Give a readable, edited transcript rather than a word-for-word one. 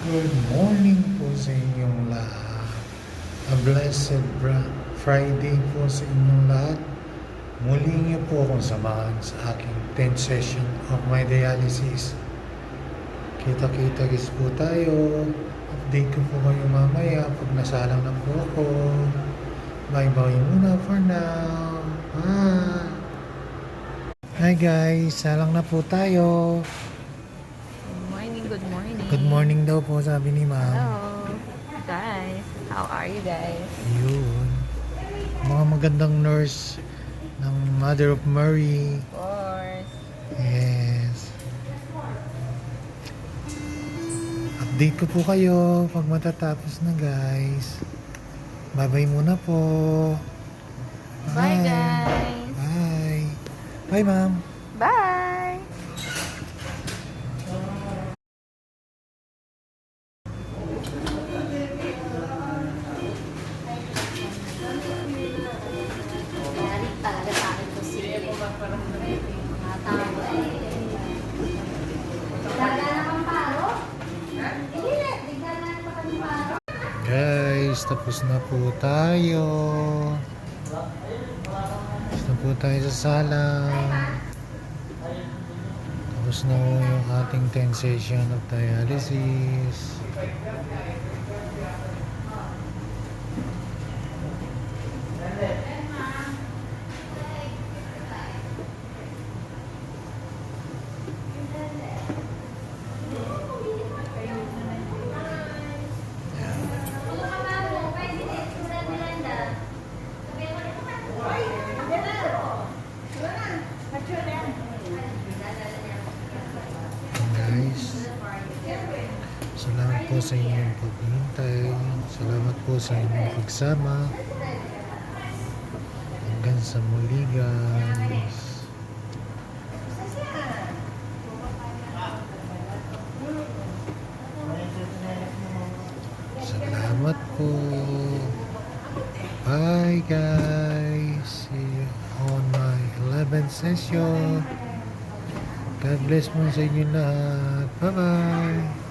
Good morning po sa inyong lahat. A blessed Friday po sa inyong lahat. Muli niyo po akong samahan sa aking 10th session of my dialysis. Kita-kita guys po tayo. Update ko po kayo mamaya pag nasalang na po ako. Bye-bye muna for now. Bye! Hi guys, salang na po tayo. Good morning. Good morning daw po, sabi ni ma'am. Hello, guys. How are you guys? Yun. Mga magandang nurse ng Mother of Mary. Of course. Yes. Update ko po kayo pag matatapos na guys. Bye-bye muna po. Bye guys. Bye. Bye ma'am. Bye. Talaga sa akin to si mga tao Digala naman paro? Hindi na, digala na pa kami paro. Guys, tapos na po tayo. Tapos na po tayo sa sala. Tapos na po yung ating 10 session of dialysis. Guys, salamat po sa inyong paghihintay. Salamat po sa inyong pagsama. Hanggang sa muli guys. Salamat po. Bye guys. See you on my 11th session. God bless mo sa inyo lahat. Bye-bye.